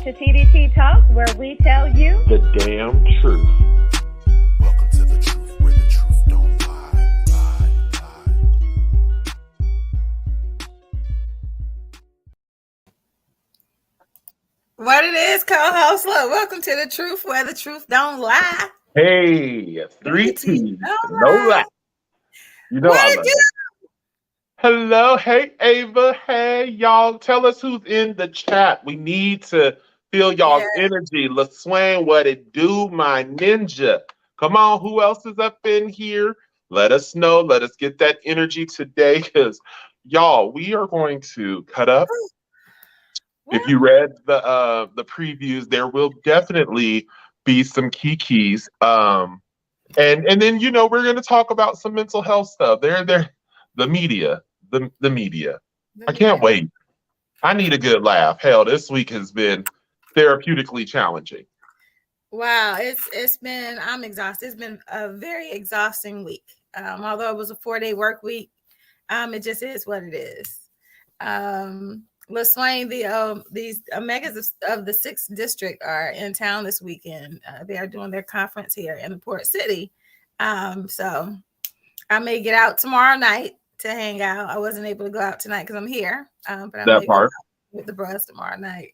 to T.D.T Talk, where we tell you the damn truth. Welcome to the truth, where the truth don't lie. What it is, co-host. Look, welcome to the truth, where the truth don't lie. Hey, 3 T's, no lie. You know What I it love do? it. Hello, hey Ava, hey y'all. Tell us who's in the chat. We need to feel y'all's energy. LaSwain, what it do, my ninja? Come on, who else is up in here? Let us know. Let us get that energy today, because y'all, we are going to cut up. If you read the previews, there will definitely be some key-keys. And then we're going to talk about some mental health stuff. The media, the media. I can't wait. I need a good laugh. Hell, this week has been therapeutically challenging. Wow, it's been. I'm exhausted. It's been a very exhausting week. Although it was a 4-day work week, it just is what it is. LaSwain, these megas of the 6th district are in town this weekend. They are doing their conference here in the Port City. So I may get out tomorrow night to hang out. I wasn't able to go out tonight because I'm here. But I may go out with the bros tomorrow night.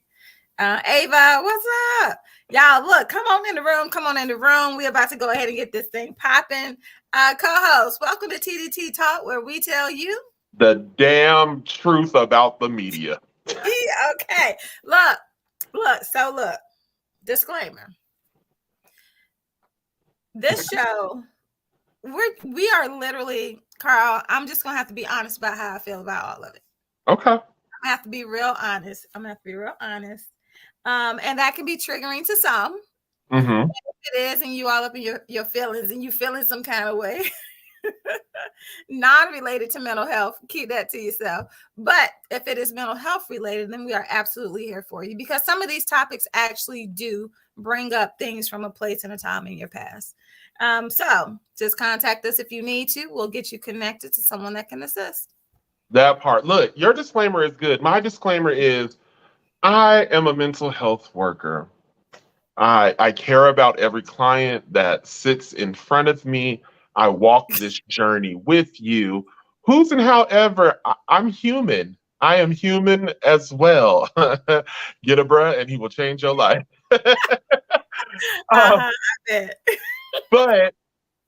Ava, what's up? Y'all, look, come on in the room. Come on in the room. We're about to go ahead and get this thing popping. Co-host, welcome to T.D.T Talk, where we tell you the damn truth about the media. Okay. Look. Disclaimer. This show, we are literally, Carl, I'm just gonna have to be honest about how I feel about all of it. Okay. I have to be real honest. And that can be triggering to some. Mm-hmm. If it is, and you all up in your feelings and you feeling some kind of way. Non-related to mental health, keep that to yourself. But if it is mental health related, then we are absolutely here for you, because some of these topics actually do bring up things from a place and a time in your past. So just contact us if you need to. We'll get you connected to someone that can assist. That part. Look, your disclaimer is good. My disclaimer is I am a mental health worker. I care about every client that sits in front of me. I walk this journey with you. Who's and however, I'm human. I am human as well. Get a bruh and he will change your life. I bet. But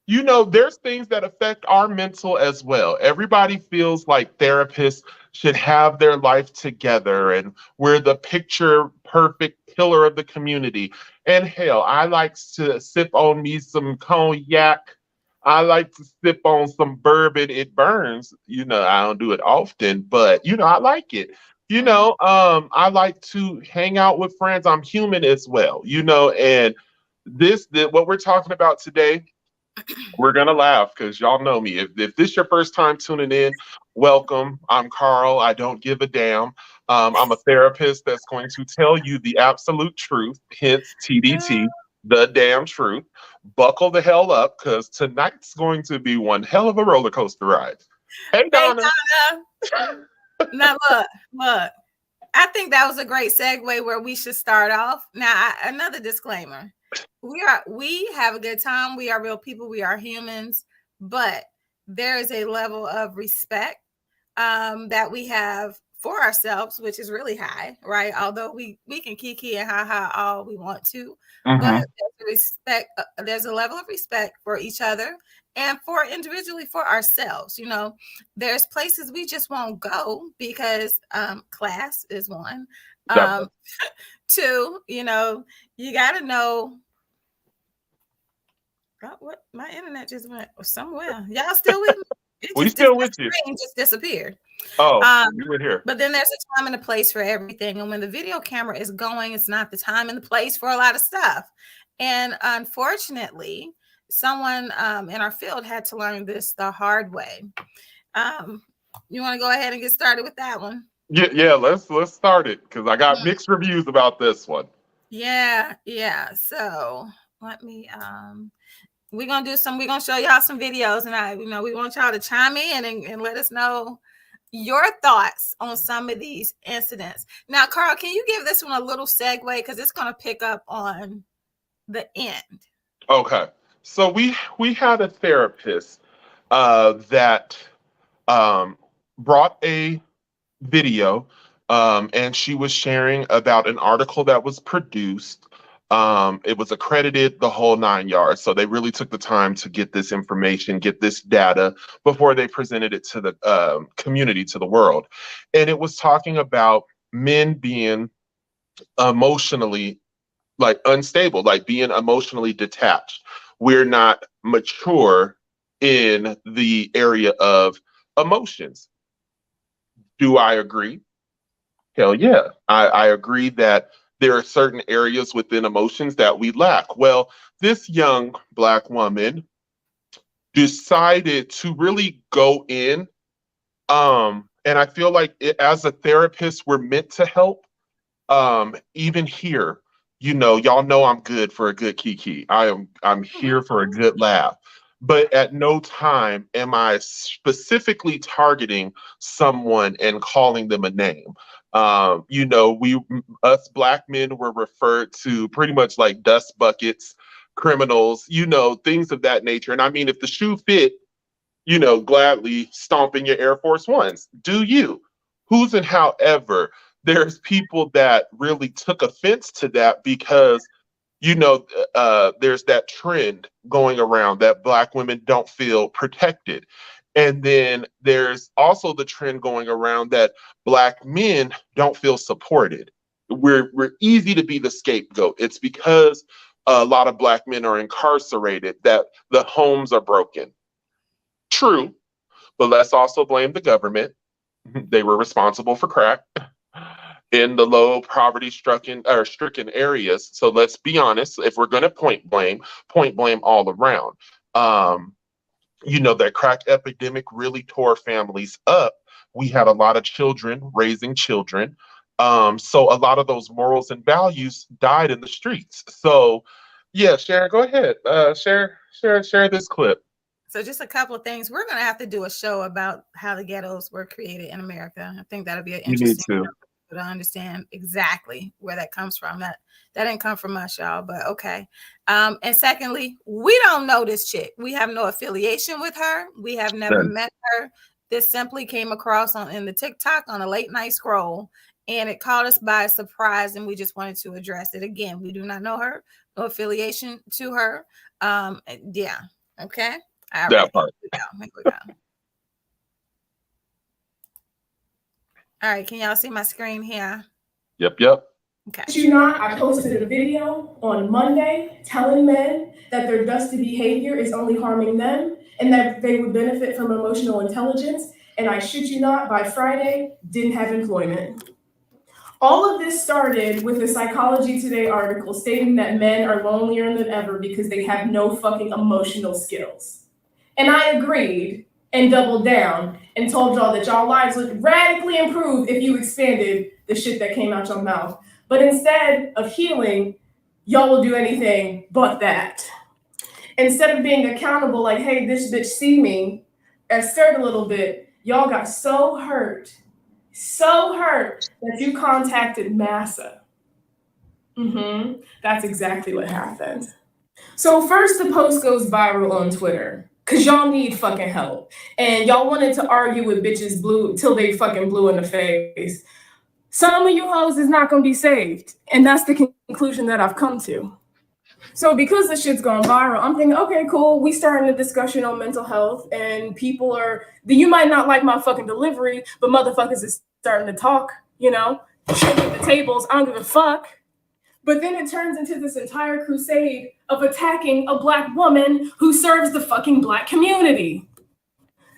there's things that affect our mental as well. Everybody feels like therapists should have their life together and we're the picture perfect pillar of the community. And hell, I like to sip on me some cognac. I like to sip on some bourbon. It burns. I don't do it often, but I like it. I like to hang out with friends. I'm human as well, and what we're talking about today, we're going to laugh because y'all know me. If this is your first time tuning in, welcome. I'm Carl. I don't give a damn. I'm a therapist that's going to tell you the absolute truth, hence TDT, the damn truth. Buckle the hell up, because tonight's going to be one hell of a roller coaster ride. Hey, Donna. Now, look. I think that was a great segue where we should start off. Now, another disclaimer. We have a good time. We are real people. We are humans, but there is a level of respect that we have for ourselves, which is really high, right? Although we can kiki and ha all we want to, but there's a level of respect for each other and for individually for ourselves. There's places we just won't go because class is one. Two, you got to know. What? My internet just went somewhere. Y'all still with me? We still with you. Just disappeared. You were here. But then there's a time and a place for everything. And when the video camera is going, it's not the time and the place for a lot of stuff. And unfortunately, someone in our field had to learn this the hard way. You want to go ahead and get started with that one? Yeah. Let's start it, because I got mixed reviews about this one. Yeah. So let me we're gonna show y'all some videos, and we want y'all to chime in and let us know your thoughts on some of these incidents. Now, Carl, can you give this one a little segue because it's going to pick up on the end? Okay. So we had a therapist that brought a video, and she was sharing about an article that was produced. It was accredited, the whole 9 yards. So they really took the time to get this information, get this data before they presented it to the community, to the world. And it was talking about men being emotionally like unstable, like being emotionally detached. We're not mature in the area of emotions. Do I agree? Hell yeah. I agree that there are certain areas within emotions that we lack. Well, this young Black woman decided to really go in. And I feel like as a therapist, we're meant to help. Even here, y'all know I'm good for a good kiki. I'm here for a good laugh. But at no time am I specifically targeting someone and calling them a name. Us Black men were referred to pretty much like dust buckets, criminals, things of that nature. And I mean, if the shoe fit, gladly stomp in your Air Force Ones. Do you? Who's and however, there's people that really took offense to that because, there's that trend going around that Black women don't feel protected. And then there's also the trend going around that Black men don't feel supported. We're easy to be the scapegoat. It's because a lot of Black men are incarcerated that the homes are broken. True, but let's also blame the government. They were responsible for crack in the low poverty stricken areas. So let's be honest. If we're going to point blame all around. That crack epidemic really tore families up. We had a lot of children raising children. So a lot of those morals and values died in the streets. So, yeah, Sharon, go ahead. Share this clip. So just a couple of things. We're going to have to do a show about how the ghettos were created in America. I think that'll be an interesting show to understand exactly where that comes from. That didn't come from us, y'all, but okay. And secondly, we don't know this chick. We have no affiliation with her. We have never met her. This simply came across in the TikTok on a late night scroll, and it caught us by surprise, and we just wanted to address it. Again, we do not know her, no affiliation to her. Yeah, okay. All right. That part. Here we go. All right, can y'all see my screen here? Yep. Okay. I posted a video on Monday telling men that their dusty behavior is only harming them and that they would benefit from emotional intelligence. And I shit you not, by Friday, didn't have employment. All of this started with a Psychology Today article stating that men are lonelier than ever because they have no fucking emotional skills. And I agreed and doubled down and told y'all that y'all lives would radically improve if you expanded the shit that came out your mouth. But instead of healing, y'all will do anything but that. Instead of being accountable, like, hey, this bitch see me, and stirred a little bit, y'all got so hurt that you contacted massa. That's exactly what happened. So first the post goes viral on Twitter. Cause y'all need fucking help. And y'all wanted to argue with bitches blue till they fucking blue in the face. Some of you hoes is not gonna be saved. And that's the conclusion that I've come to. So because this shit's going viral, I'm thinking, okay, cool. We starting a discussion on mental health and you might not like my fucking delivery, but motherfuckers is starting to talk, shit at the tables. I don't give a fuck. But then it turns into this entire crusade of attacking a Black woman who serves the fucking Black community.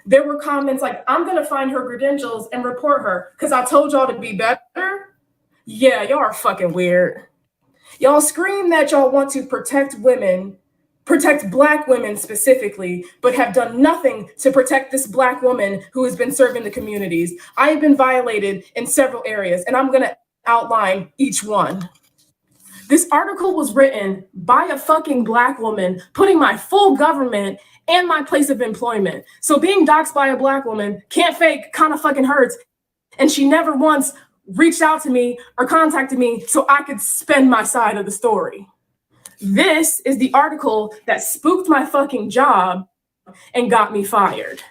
There were comments like, I'm going to find her credentials and report her because I told y'all to be better. Yeah, y'all are fucking weird. Y'all scream that y'all want to protect women, protect Black women specifically, but have done nothing to protect this Black woman who has been serving the communities. I have been violated in several areas, and I'm going to outline each one. This article was written by a fucking Black woman, putting my full government and my place of employment. So being doxxed by a Black woman, can't fake, kind of fucking hurts. And she never once reached out to me or contacted me so I could spend my side of the story. This is the article that spooked my fucking job and got me fired.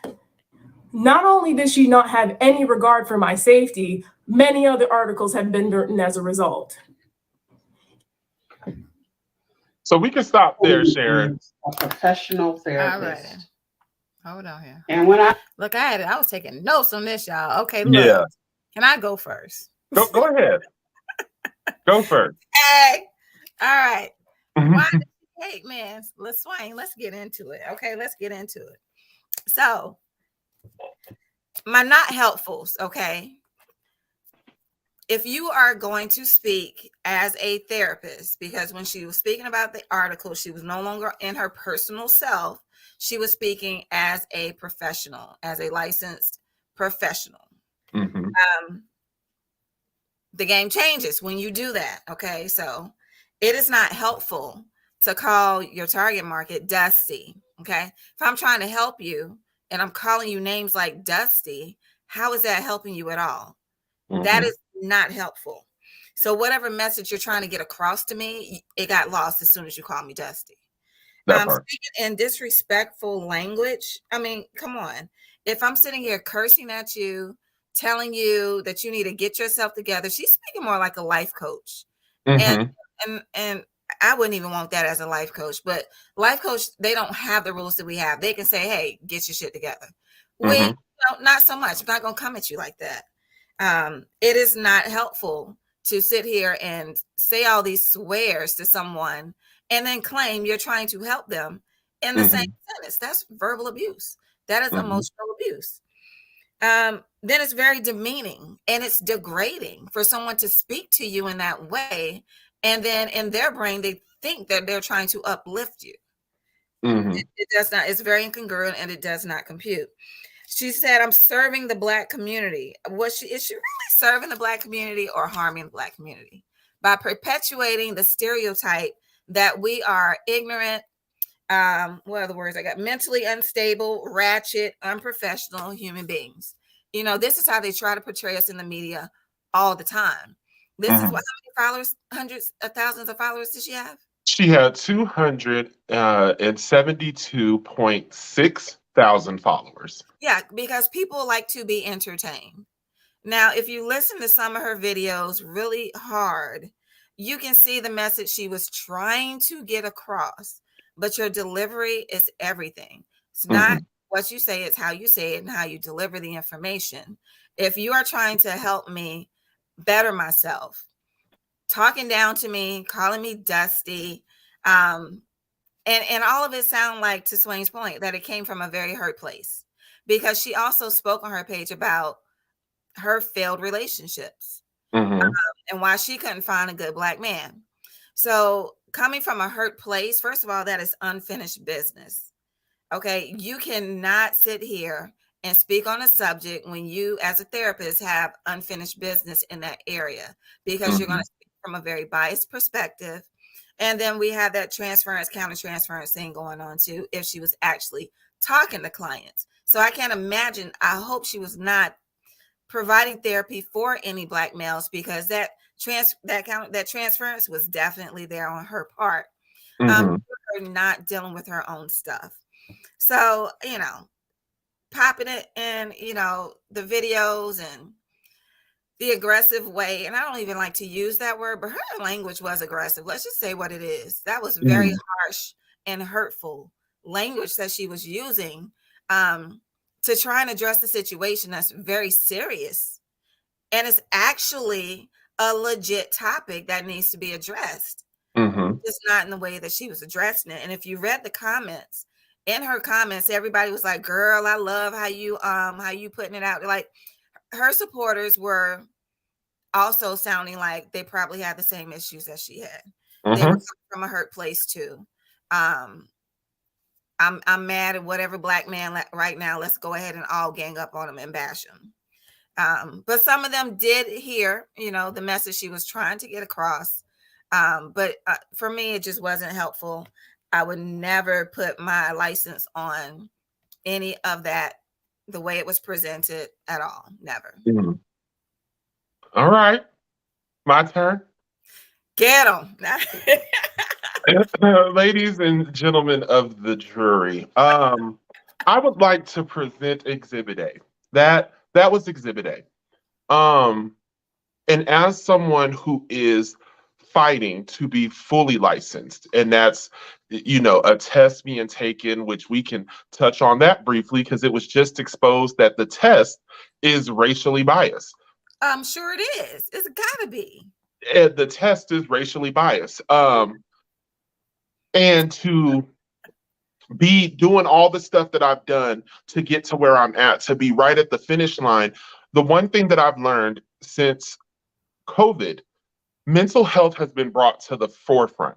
Not only did she not have any regard for my safety, many other articles have been written as a result. So we can stop there, Sharon. A professional All therapist. right. Hold on here. And when I Look, I was taking notes on this, y'all. Okay, look. Yeah. Can I go first? Go ahead. Go first. Hey. All right. Mhm. Why did you hate, man? Let's swing. Let's get into it. Okay, let's get into it. So, my not helpfuls, okay? If you are going to speak as a therapist, because when she was speaking about the article, she was no longer in her personal self. She was speaking as a professional, as a licensed professional. Mhm. The game changes when you do that. Okay. So it is not helpful to call your target market Dusty. Okay. If I'm trying to help you and I'm calling you names like Dusty, how is that helping you at all? That Mhm. is not helpful. So whatever message you're trying to get across to me, it got lost as soon as you call me Dusty. That part. Speaking in disrespectful language. I mean, come on. If I'm sitting here cursing at you, telling you that you need to get yourself together, she's speaking more like a life coach. Mhm. And I wouldn't even want that as a life coach, but life coach, they don't have the rules that we have. They can say, hey, get your shit together. Mhm. Not so much. I'm not going to come at you like that. It is not helpful to sit here and say all these swears to someone and then claim you're trying to help them in the same sentence. That's verbal abuse. That is emotional abuse. Then it's very demeaning and it's degrading for someone to speak to you in that way. And then in their brain, they think that they're trying to uplift you. Mhm. It does not. It's very incongruent and it does not compute. She said, I'm serving the Black community. Is she really serving the Black community or harming the Black community? By perpetuating the stereotype that we are ignorant, what are the words I got? Mentally unstable, ratchet, unprofessional human beings. You know, this is how they try to portray us in the media all the time. This is what, how many followers, hundreds of thousands of followers does she have? She had 272.6 thousand followers. Yeah, because people like to be entertained. Now, if you listen to some of her videos really hard, you can see the message she was trying to get across, but your delivery is everything. It's not what you say, it's how you say it and how you deliver the information. If you are trying to help me better myself, talking down to me, calling me Dusty, and all of it sound like, to Swain's point, that it came from a very hurt place, because she also spoke on her page about her failed relationships and why she couldn't find a good Black man. So coming from a hurt place, first of all, that is unfinished business. Okay. You cannot sit here and speak on a subject when you, as a therapist, have unfinished business in that area, because you're going to speak from a very biased perspective. And then we have that transference, counter-transference thing going on too, if she was actually talking to clients. So I can't imagine, I hope she was not providing therapy for any Black males, because that transference was definitely there on her part. Her not dealing with her own stuff. So, you know, popping it in, you know, the videos and the aggressive way. And I don't even like to use that word, but her language was aggressive. Let's just say what it is. That was very harsh and hurtful language that she was using to try and address the situation that's very serious. And it's actually a legit topic that needs to be addressed. Just not in the way that she was addressing it. And if you read the comments, in her comments, everybody was like, girl, I love how you putting it out. Like, her supporters were also sounding like they probably had the same issues that she had. They were from a hurt place too. I'm mad at whatever Black man right now. Let's go ahead and all gang up on him and bash him. But some of them did hear, you know, the message she was trying to get across. But for me, it just wasn't helpful. I would never put my license on any of that the way it was presented at all. Never. Mhm. All right, my turn. Get them. Ladies and gentlemen of the jury, I would like to present Exhibit A. That was Exhibit A. And as someone who is fighting to be fully licensed, and that's, a test being taken, which we can touch on that briefly because it was just exposed that the test is racially biased. I'm sure it is. It's gotta be. And the test is racially biased. And to be doing all the stuff that I've done to get to where I'm at, to be right at the finish line, the one thing that I've learned since COVID, mental health has been brought to the forefront.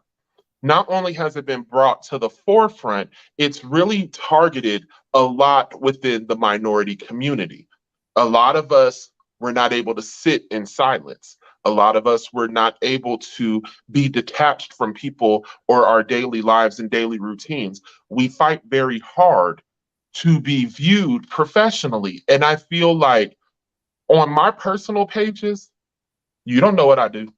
Not only has it been brought to the forefront, it's really targeted a lot within the minority community. A lot of us were not able to sit in silence. A lot of us were not able to be detached from people or our daily lives and daily routines. We fight very hard to be viewed professionally. And I feel like on my personal pages, you don't know what I do.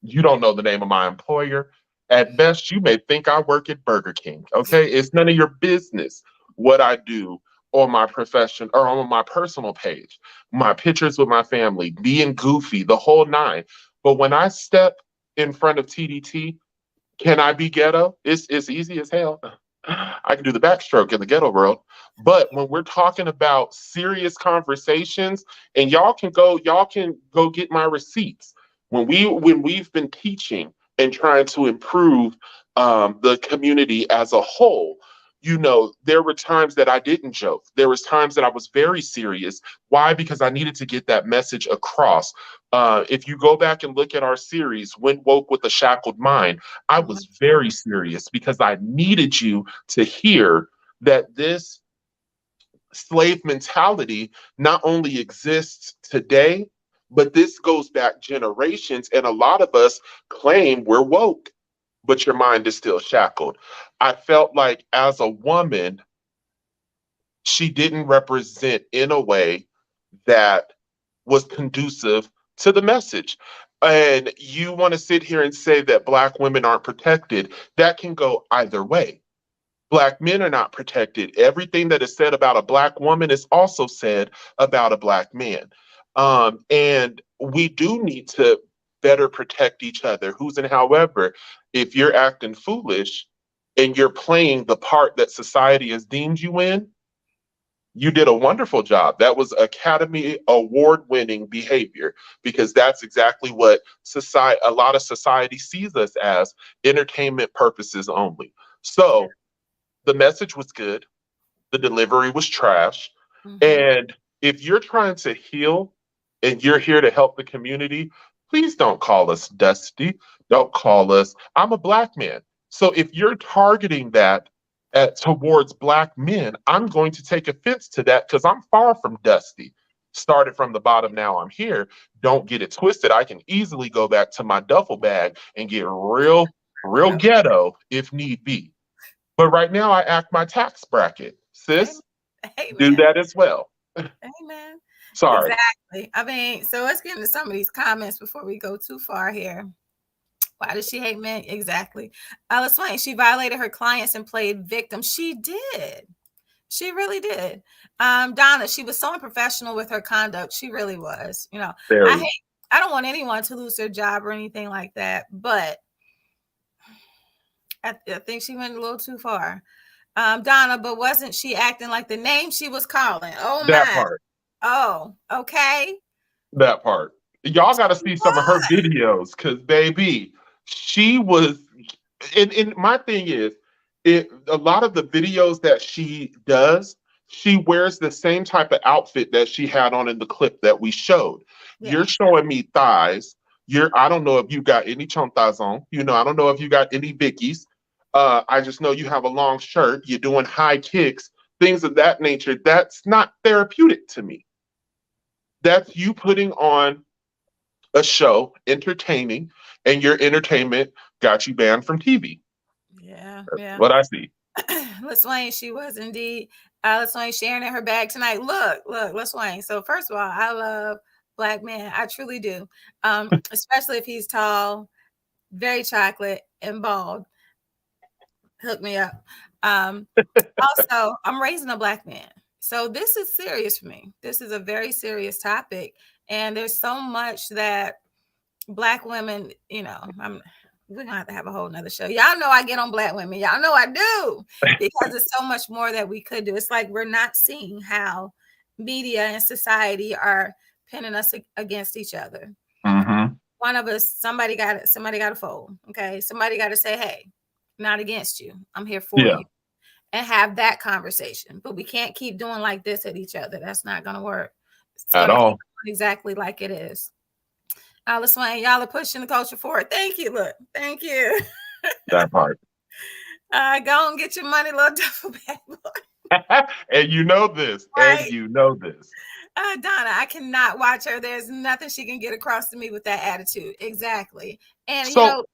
You don't know the name of my employer. At best, you may think I work at Burger King. Okay. It's none of your business what I do on my profession or on my personal page. My pictures with my family, being goofy, the whole nine. But when I step in front of TDT, can I be ghetto? It's easy as hell. I can do the backstroke in the ghetto world. But when we're talking about serious conversations, and y'all can go get my receipts. When we've been teaching and trying to improve the community as a whole, there were times that I didn't joke. There was times that I was very serious. Why? Because I needed to get that message across. If you go back and look at our series, When Woke with a Shackled Mind, I was very serious because I needed you to hear that this slave mentality not only exists today, but this goes back generations. And a lot of us claim we're woke, but your mind is still shackled. I felt like as a woman, she didn't represent in a way that was conducive to the message. And you want to sit here and say that Black women aren't protected, that can go either way. Black men are not protected. Everything that is said about a Black woman is also said about a Black man. And we do need to better protect each other. Who's and however, if you're acting foolish and you're playing the part that society has deemed you in, you did a wonderful job. That was Academy Award winning behavior because that's exactly what a lot of society sees us as, entertainment purposes only. So the message was good. The delivery was trash. And if you're trying to heal and you're here to help the community, please don't call us dusty. Don't call us, I'm a Black man. So if you're targeting that towards Black men, I'm going to take offense to that because I'm far from dusty. Started from the bottom, now I'm here. Don't get it twisted. I can easily go back to my duffel bag and get real ghetto if need be. But right now, I act my tax bracket. Sis, do that as well. Amen. Sorry. Exactly. I mean, so let's get into some of these comments before we go too far here. Why does she hate men? Exactly. Let's explain. She violated her clients and played victim. She did. She really did. Donna, she was so unprofessional with her conduct. She really was. I don't want anyone to lose their job or anything like that, but I think she went a little too far. Donna, but wasn't she acting like the name she was calling? Oh, that my. part. Oh, okay. That part. Y'all got to see some of her videos because, baby, she was. And my thing is, a lot of the videos that she does, she wears the same type of outfit that she had on in the clip that we showed. Yeah. You're showing me thighs. I don't know if you got any chontas on. I don't know if you got any bickies. I just know you have a long shirt. You're doing high kicks, things of that nature. That's not therapeutic to me. That's you putting on a show, entertaining, and your entertainment got you banned from TV. Yeah. Yeah, yeah. What I see. LaSwain, she was indeed. LaSwain sharing in her bag tonight. Look, LaSwain. So first of all, I love Black men. I truly do. Especially if he's tall, very chocolate, and bald. Hook me up. Also, I'm raising a Black man. So this is serious for me. This is a very serious topic. And there's so much that Black women, we're gonna have to have a whole nother show. Y'all know I get on Black women. Y'all know I do, because there's so much more that we could do. It's like we're not seeing how media and society are pinning us against each other. Mm-hmm. One of us, somebody got to fold. Okay, somebody got to say, "Hey, not against you. I'm here for you," and have that conversation. But we can't keep doing like this at each other. That's not gonna work. It's At gonna all. keep going exactly like it is. LaSwain, y'all are pushing the culture forward. Thank you. Look, thank you. That part. Go and get your money, little duffel bag boy. And you know this. Right. And you know this. Donna, I cannot watch her. There's nothing she can get across to me with that attitude. Exactly. And So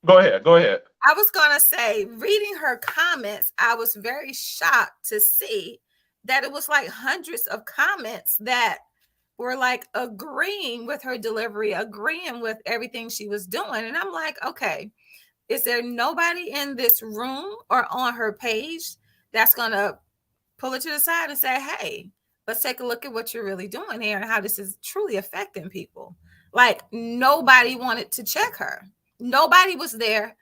go ahead. I was gonna say, reading her comments, I was very shocked to see that it was like hundreds of comments that were like agreeing with her delivery, agreeing with everything she was doing. And I'm like, okay, is there nobody in this room or on her page that's going to pull it to the side and say, hey, let's take a look at what you're really doing here and how this is truly affecting people? Like, nobody wanted to check her. Nobody was there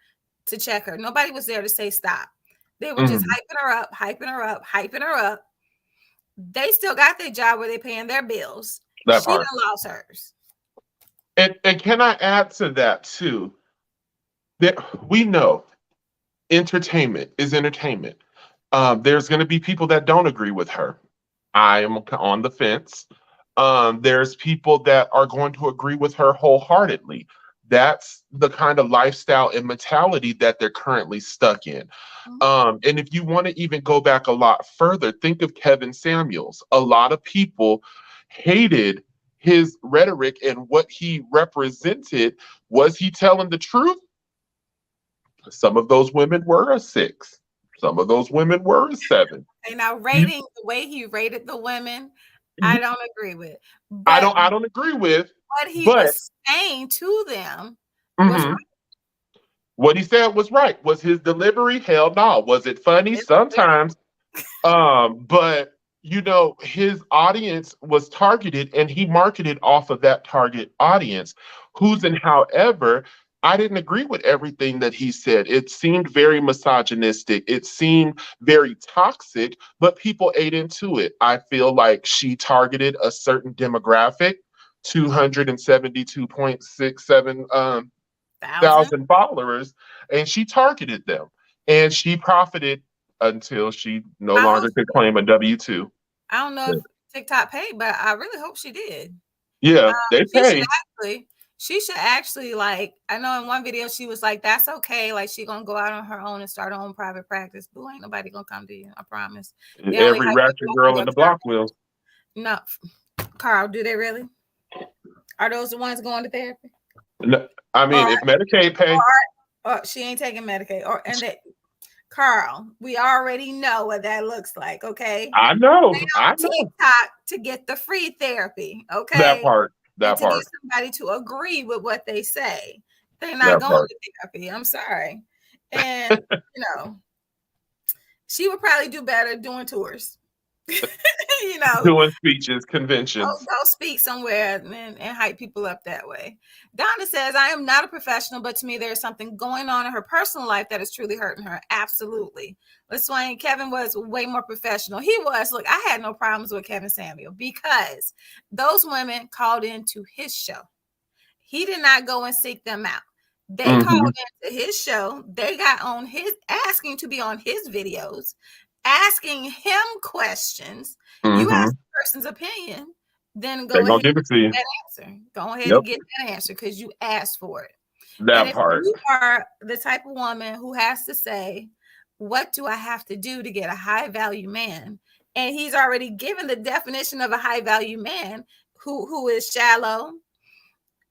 to check her. Nobody was there to say stop. They were just hyping her up. They still got their job where they're paying their bills. That She part. done lost hers. And can I add to that too? That we know entertainment is entertainment. There's going to be people that don't agree with her. I am on the fence. There's people that are going to agree with her wholeheartedly. That's the kind of lifestyle and mentality that they're currently stuck in. And if you want to even go back a lot further, think of Kevin Samuels. A lot of people hated his rhetoric and what he represented. Was he telling the truth? Some of those women were a 6. Some of those women were a 7. And now rating the way he rated the women, I don't agree with. But I don't agree with what he was saying to them was right. What he said was right. Was his delivery? Hell no. Was it funny? Sometimes. But his audience was targeted and he marketed off of that target audience. However, I didn't agree with everything that he said. It seemed very misogynistic. It seemed very toxic, but people ate into it. I feel like she targeted a certain demographic, 272.67 thousand followers, and she targeted them. And she profited until she no longer could claim a W-2. I don't know if TikTok paid, but I really hope she did. Yeah, they paid. She should actually, like, I know in one video she was like, that's okay. Like, she gonna go out on her own and start her own private practice. Boo, ain't nobody gonna come to you. I promise. Every ratchet girl in the block will. No, Carl, do they really? Are those the ones going to therapy? No, I mean, if Medicaid pay. Or she ain't taking Medicaid. Carl, we already know what that looks like, okay? I know. TikTok to get the free therapy, okay? That part. To get somebody to agree with what they say. They're not going to therapy. I'm sorry. And, she would probably do better doing tours. Doing speeches, conventions. Go speak somewhere and hype people up that way. Donna says, I am not a professional, but to me, there's something going on in her personal life that is truly hurting her. Absolutely. LaSwain, Kevin was way more professional. He was. Look, I had no problems with Kevin Samuel because those women called into his show. He did not go and seek them out. They called into his show. They got on asking to be on his videos, asking him questions. You ask the person's opinion, then go ahead and get that answer. Go ahead and get that answer because you asked for it. That part. If you are the type of woman who has to say, what do I have to do to get a high value man? And he's already given the definition of a high value man who is shallow,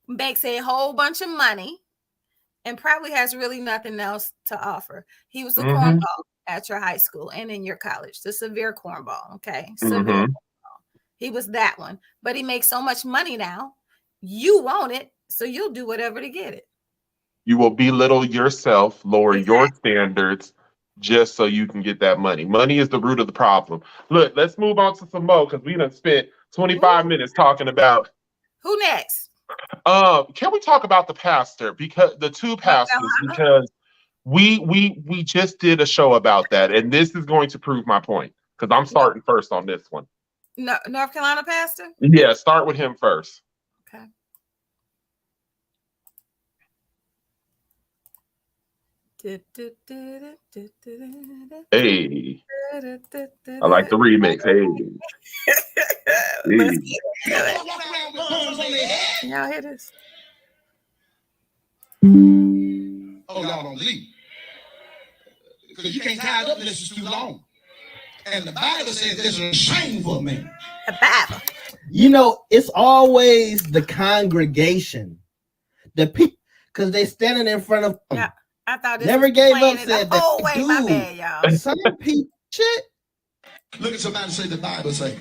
makes a whole bunch of money, and probably has really nothing else to offer. He was a Mhm. cornball at your high school and in your college, the severe cornball. Okay. Severe. Mhm. He was that one, but he makes so much money now. You want it, so you'll do whatever to get it. You will belittle yourself, lower your Exactly. standards just so you can get that money. Money is the root of the problem. Look, let's move on to some more because we done spent 25 Ooh, minutes talking about. who next? Can we talk about the pastor? Because the two North pastors, Carolina? because we just did a show about that, and this is going to prove my point because I'm starting first on this one. No, North Carolina pastor? Yeah, start with him first. Okay. Hey, I like the remix. Hey, Let's hey. get into it. Can y'all hear this? Oh, y'all don't leave. Because you can't tie it up unless it's too long. And the Bible says this is a shame for me. The Bible. You know, it's always the congregation, the people, because they standing in front of them. Yeah, I thought this Never was gave playing up, it said the whole that. way. My Dude, bad, y'all. some people, shit. Look at somebody and say the Bible say.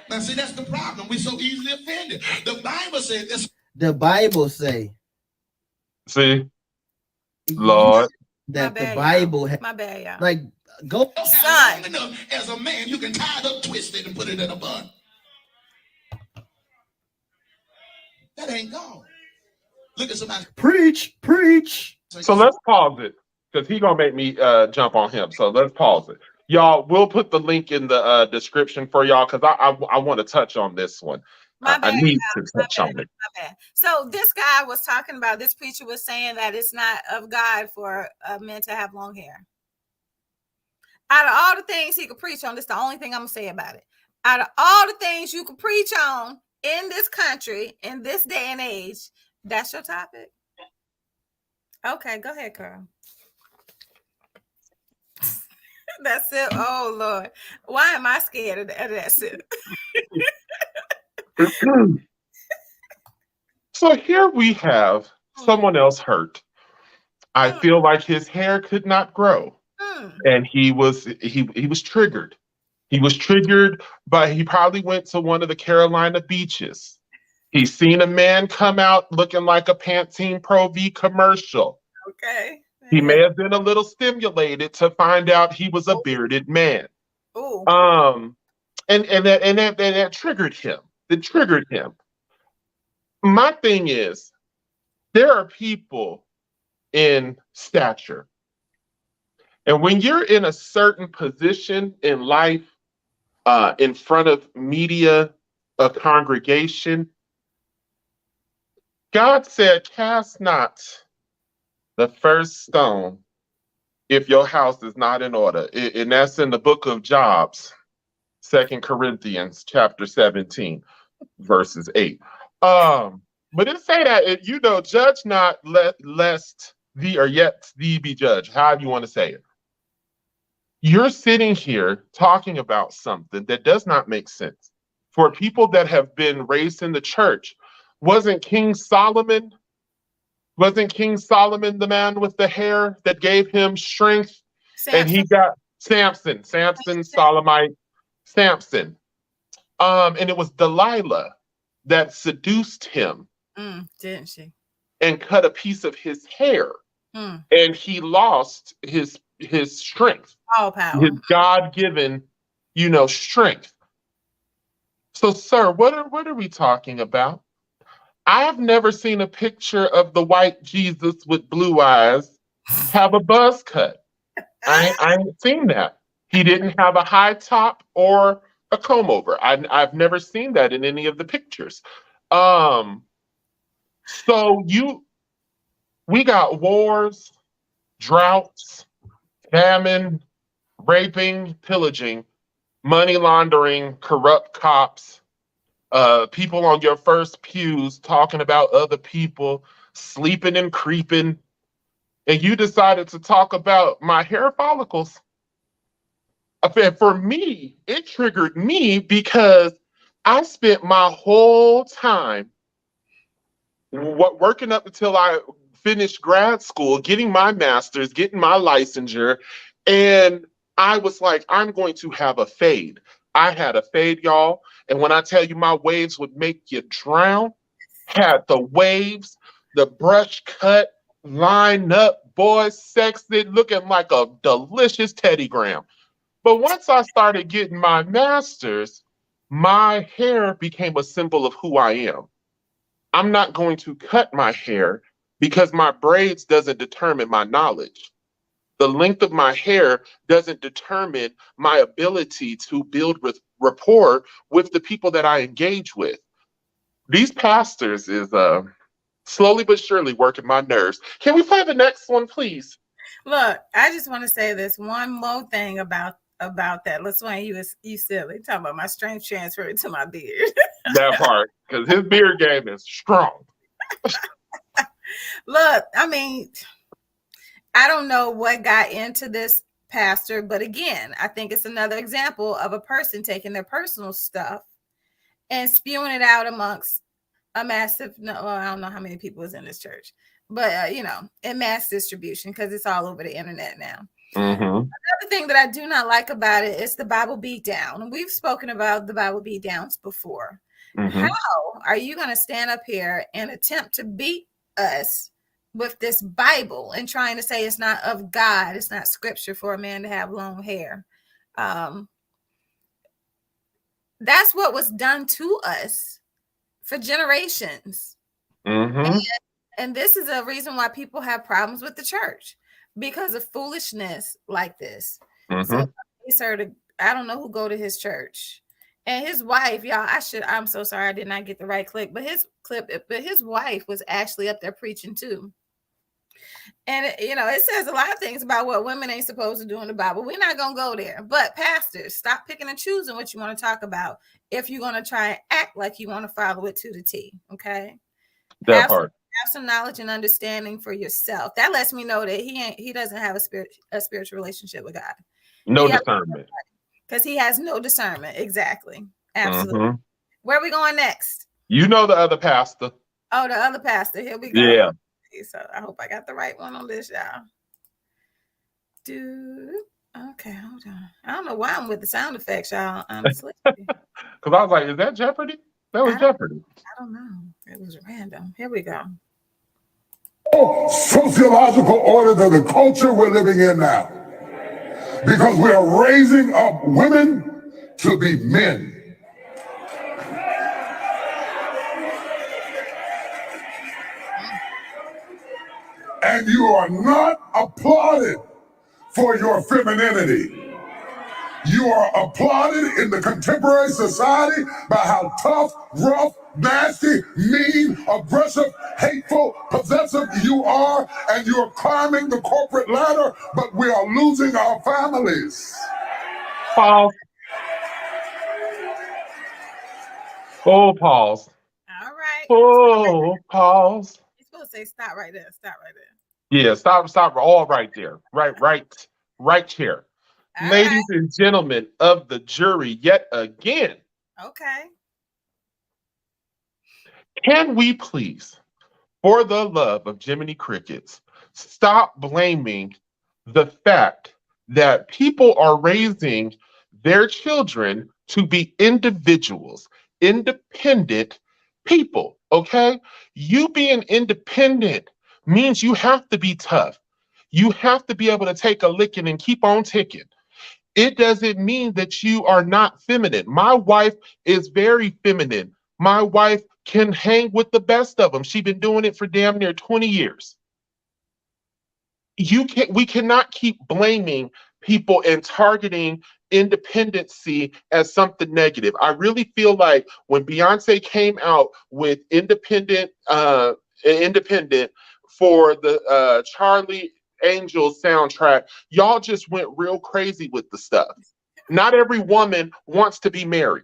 Now see, that's the problem. We're so easily offended. The Bible says this. The Bible say See, Lord. that My bad, the Bible y'all. My bad, y'all. like go. Son. Long enough as a man, you can tie it up, twist it, and put it in a bun. That ain't God. Look at somebody. Preach. So let's pause it because he gonna make me jump on him. So let's pause it, y'all. We'll put the link in the description for y'all because I want to touch on this one. My I bad, need y'all. to My touch on bad. it. My bad. So this guy was talking about, this preacher was saying that it's not of God for men to have long hair. Out of all the things he could preach on, this is the only thing I'm gonna say about it. Out of all the things you could preach on in this country, in this day and age, that's your topic. Okay, go ahead, Carl. That's it. Oh Lord, why am I scared of that? Sip? So here we have someone else hurt. I feel like his hair could not grow, and he was triggered. He was triggered by, he probably went to one of the Carolina beaches. He's seen a man come out looking like a Pantene Pro V commercial. Okay. He may have been a little stimulated to find out he was a bearded man. Oh. And that triggered him. It triggered him. My thing is, there are people in stature. And when you're in a certain position in life, in front of media, a congregation, God said, cast not the first stone if your house is not in order. And that's in the book of Jobs, 2 Corinthians chapter 17, verses 8. But it say that, judge not lest thee or yet thee be judged, however you want to say it. You're sitting here talking about something that does not make sense. For people that have been raised in the church, wasn't King Solomon the man with the hair that gave him strength? Samson. And he got Samson, Solomite, Samson. And it was Delilah that seduced him. Didn't she? And cut a piece of his hair. And he lost his strength. All power. His God-given, strength. So, sir, what are we talking about? I've never seen a picture of the white Jesus with blue eyes have a buzz cut. I ain't seen that. He didn't have a high top or a comb over. I've never seen that in any of the pictures. So we got wars, droughts, famine, raping, pillaging, money laundering, corrupt cops, people on your first pews talking about other people, sleeping and creeping, and you decided to talk about my hair follicles. For me, it triggered me because I spent my whole time working up until I finish grad school, getting my master's, getting my licensure, and I was like, I'm going to have a fade. I had a fade, y'all. And when I tell you my waves would make you drown, had the waves, the brush cut, lined up, boy, sexy, looking like a delicious Teddy Graham. But once I started getting my master's, my hair became a symbol of who I am. I'm not going to cut my hair because my braids doesn't determine my knowledge. The length of my hair doesn't determine my ability to build rapport with the people that I engage with. These pastors is slowly but surely working my nerves. Can we play the next one, please? Look, I just want to say this one more thing about that. LaSwain, you silly. Talking about my strength transferred to my beard. That part, because his beard game is strong. Look, I mean, I don't know what got into this pastor, but again, I think it's another example of a person taking their personal stuff and spewing it out amongst a massive, I don't know how many people is in this church, but in mass distribution, because it's all over the internet now. Mm-hmm. Another thing that I do not like about it is the Bible beatdown. We've spoken about the Bible beatdowns before. Mm-hmm. How are you going to stand up here and attempt to beat us with this Bible and trying to say it's not of God, it's not scripture for a man to have long hair? That's what was done to us for generations. Mm-hmm. And this is a reason why people have problems with the church, because of foolishness like this. Mm-hmm. So he's heard, I don't know who go to his church. And his wife, y'all, I'm so sorry I did not get the right clip, but his wife was actually up there preaching too. And it says a lot of things about what women ain't supposed to do in the Bible. We're not going to go there. But pastors, stop picking and choosing what you want to talk about if you're going to try and act like you want to follow it to the T, okay? That part. Have some knowledge and understanding for yourself. That lets me know that he doesn't have a spiritual relationship with God. No discernment. Because he has no discernment. Exactly. Absolutely. Mm-hmm. Where are we going next? You know the other pastor. Oh, the other pastor. Here we go. Yeah. So I hope I got the right one on this, y'all. Okay, hold on. I don't know why I'm with the sound effects, y'all, honestly. Because I was like, is that Jeopardy? That was Jeopardy. I don't know. It was random. Here we go. Sociological order of the culture we're living in now. Because we are raising up women to be men. And you are not applauded for your femininity. You are applauded in the contemporary society by how tough, rough, nasty, mean, aggressive, hateful, possessive you are, and you're climbing the corporate ladder, but we are losing our families. Pause. Oh, pause. All right. Oh, pause. You're supposed to say stop right there. Stop right there. Yeah, stop all right there. Right here. All Ladies and gentlemen of the jury, yet again. Okay. Can we please, for the love of Jiminy Crickets, stop blaming the fact that people are raising their children to be individuals, independent people, okay? You being independent means you have to be tough. You have to be able to take a licking and keep on ticking. It doesn't mean that you are not feminine. My wife is very feminine. My wife can hang with the best of them. She's been doing it for damn near 20 years. We cannot keep blaming people and targeting independency as something negative. I really feel like when Beyonce came out with independent for the Charlie Angels soundtrack, y'all just went real crazy with the stuff. Not every woman wants to be married.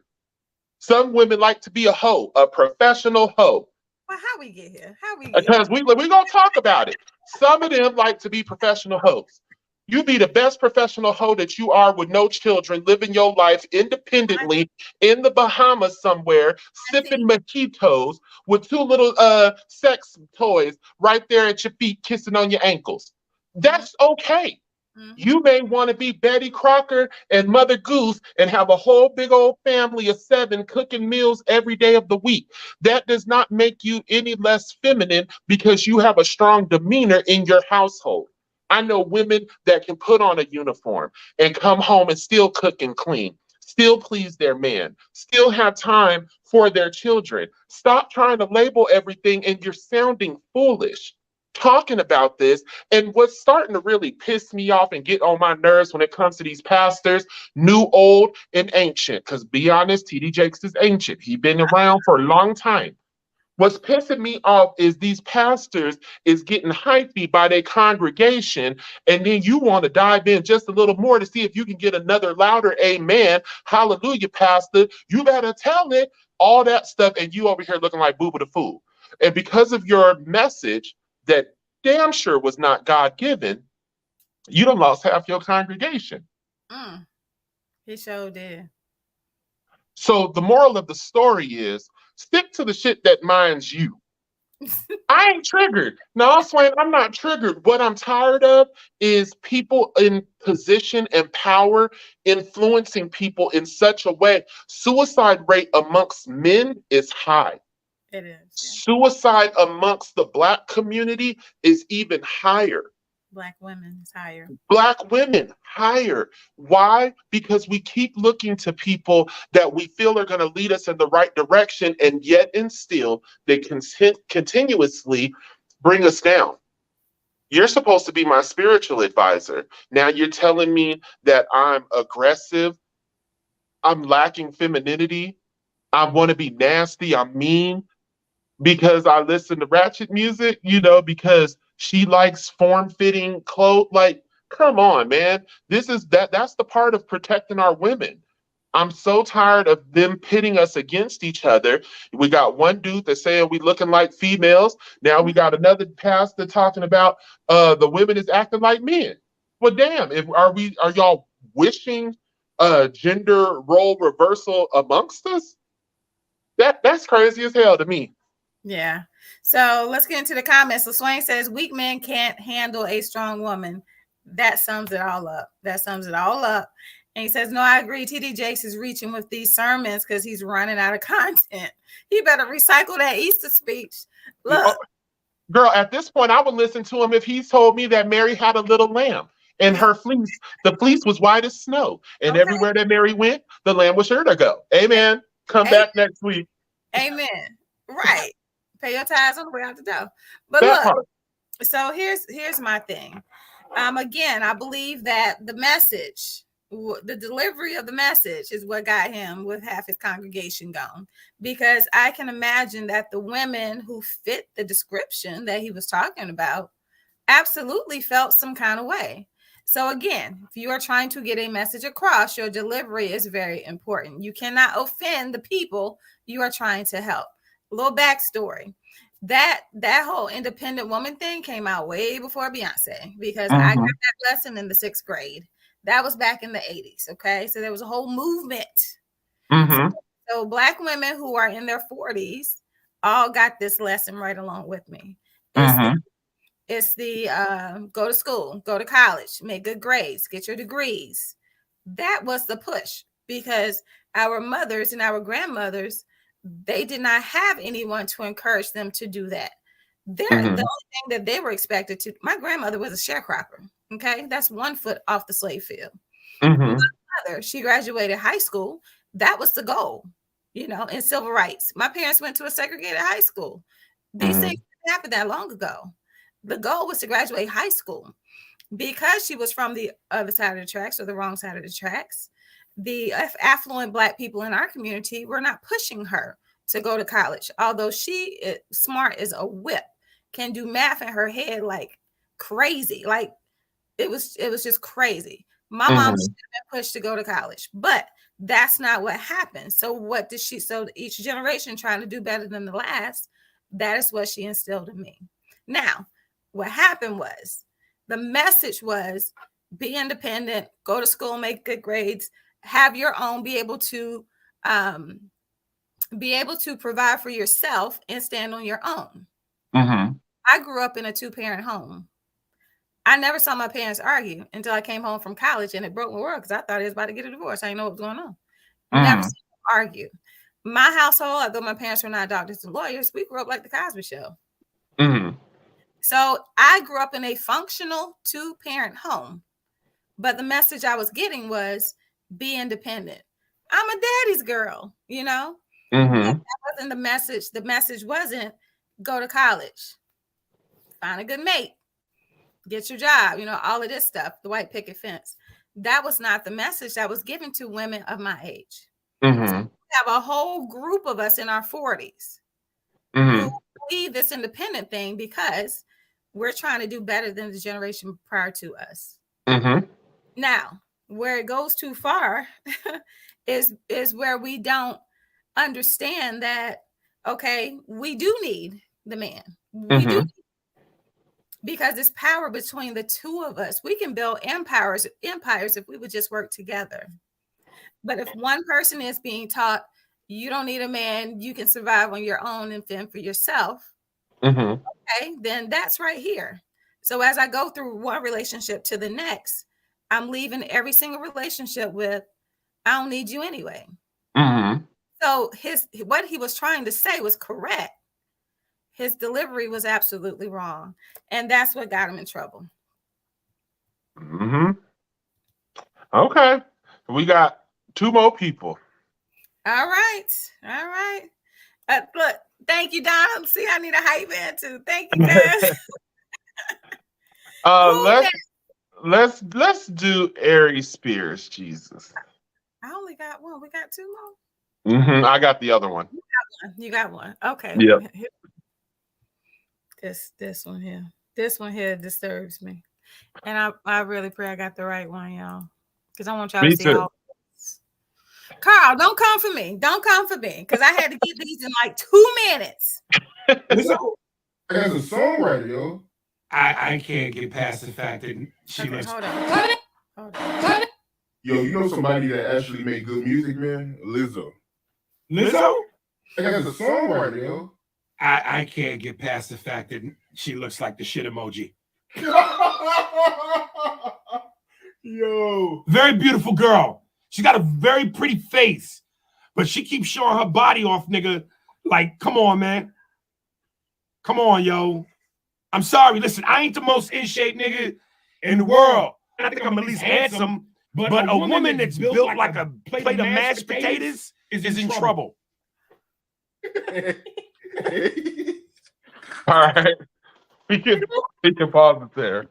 Some women like to be a hoe, a professional hoe. Well, how we get here? Because we're going to talk about it. Some of them like to be professional hoes. You be the best professional hoe that you are with no children, living your life independently in the Bahamas somewhere, sipping mojitos with two little sex toys right there at your feet, kissing on your ankles. That's okay. You may want to be Betty Crocker and Mother Goose and have a whole big old family of 7 cooking meals every day of the week. That does not make you any less feminine because you have a strong demeanor in your household. I know women that can put on a uniform and come home and still cook and clean, still please their man, still have time for their children. Stop trying to label everything and you're sounding foolish talking about this. And what's starting to really piss me off and get on my nerves when it comes to these pastors, new, old, and ancient, because be honest, T.D. Jakes is ancient. He's been around for a long time. What's pissing me off is these pastors is getting hypey by their congregation, and then you want to dive in just a little more to see if you can get another louder amen. Hallelujah, pastor. You better tell it. All that stuff, and you over here looking like Boo Boo the Fool. And because of your message that damn sure was not God-given, you done lost half your congregation. He sure did. So the moral of the story is stick to the shit that minds you. I ain't triggered. No, Swain, I'm not triggered. What I'm tired of is people in position and power influencing people in such a way. Suicide rate amongst men is high. It is. Yeah. Suicide amongst the Black community is even higher. Black women is higher. Black women higher. Why? Because we keep looking to people that we feel are going to lead us in the right direction, and yet and still they continuously bring us down. You're supposed to be my spiritual advisor. Now you're telling me that I'm aggressive, I'm lacking femininity, I want to be nasty, I'm mean because I listen to ratchet music, because she likes form-fitting clothes. Like, come on, man. That's the part of protecting our women. I'm so tired of them pitting us against each other. We got one dude that's saying we looking like females. Now we got another pastor talking about the women is acting like men. Well, damn, are y'all wishing gender role reversal amongst us? That's crazy as hell to me. Yeah. So let's get into the comments. So Swain says, weak men can't handle a strong woman. That sums it all up. And he says, no, I agree. T.D. Jakes is reaching with these sermons because he's running out of content. He better recycle that Easter speech. Look. Girl, at this point, I would listen to him if he told me that Mary had a little lamb and the fleece was white as snow. And everywhere that Mary went, the lamb was sure to go. Amen. Come back next week. Amen. Right. Pay your tithes on the way out the door. But that look, part. So here's my thing. Again, I believe that the message, the delivery of the message is what got him with half his congregation gone. Because I can imagine that the women who fit the description that he was talking about absolutely felt some kind of way. So again, if you are trying to get a message across, your delivery is very important. You cannot offend the people you are trying to help. A little backstory. That whole independent woman thing came out way before Beyonce, because I got that lesson in the 6th grade. That was back in the 80s. Okay. So there was a whole movement. So Black women who are in their 40s all got this lesson right along with me. It's the go to school, go to college, make good grades, get your degrees. That was the push, because our mothers and our grandmothers, they did not have anyone to encourage them to do that. The only thing that they were expected to, my grandmother was a sharecropper. Okay. That's 1 foot off the slave field. My mother, she graduated high school. That was the goal, in civil rights. My parents went to a segregated high school. These things didn't happen that long ago. The goal was to graduate high school. Because she was from the other side of the tracks, or the wrong side of the tracks, the affluent Black people in our community were not pushing her to go to college. Although she is smart as a whip, can do math in her head like crazy. Like it was just crazy. My mom should have been pushed to go to college, but that's not what happened. So what did she? So each generation trying to do better than the last. That is what she instilled in me. Now, what happened was, the message was, be independent, go to school, make good grades, have your own, be able to provide for yourself and stand on your own. Mm-hmm. I grew up in a 2-parent home. I never saw my parents argue until I came home from college, and it broke my world because I thought he was about to get a divorce. I didn't know what was going on. Never seen them argue. My household, although my parents were not doctors and lawyers, we grew up like the Cosby Show. Mm-hmm. So I grew up in a functional 2-parent home, but the message I was getting was be independent. I'm a daddy's girl, you know. Mm-hmm. That wasn't the message. The message wasn't go to college, find a good mate, get your job, you know, all of this stuff, the white picket fence. That was not the message that was given to women of my age. Mm-hmm. So we have a whole group of us in our 40s Mm-hmm. who believe this independent thing because we're trying to do better than the generation prior to us. Mm-hmm. Now, where it goes too far is where we don't understand that, okay, we do need the man. We do, because it's power between the two of us. We can build empires if we would just work together. But if one person is being taught, you don't need a man, you can survive on your own and fend for yourself, okay, then that's right here. So as I go through one relationship to the next, I'm leaving every single relationship with, I don't need you anyway. So what he was trying to say was correct. His delivery was absolutely wrong. And that's what got him in trouble. Okay. We got 2 more people. All right. Look, thank you, Donna. See, I need a hype man too. Thank you, guys. Let's do Aries Spears, Jesus. I only got one. We got 2 more. I got the other one. You got one. Okay. Yeah. This one here. This one here disturbs me. And I really pray I got the right one, y'all. Because I want y'all to see all. Carl, don't come for me. Don't come for me. Because I had to get these in like 2 minutes. As a songwriter, yo. I can't get past the fact that she was. Hold on. Yo, you know somebody that actually make good music, man? Lizzo. Lizzo? As a songwriter, yo. I can't get past the fact that she looks like the shit emoji. Yo. Very beautiful girl. She's got a very pretty face, but she keeps showing her body off, nigga. Like, come on, man. Come on, yo. I'm sorry. Listen, I ain't the most in shape nigga in the world. I think I'm at least handsome, but a woman that's built like a plate of mashed potatoes is in trouble. All right. We can pause it there.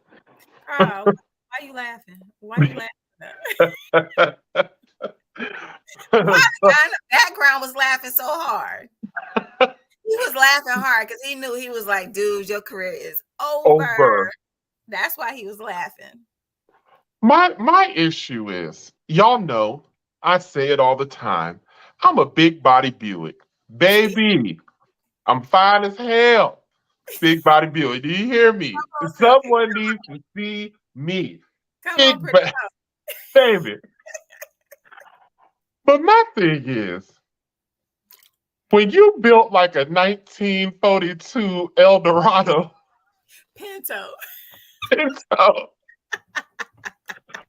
Carl, why you laughing? Why you laughing? Why the guy in the background was laughing so hard? He was laughing hard because he knew, he was like, dude, your career is over. That's why he was laughing. My issue is, y'all know, I say it all the time. I'm a big body Buick. Baby, I'm fine as hell. Big body Buick. Do you hear me? Someone needs to see me. Come on, pretty baby. But my thing is, when you built like a 1942 Eldorado Pinto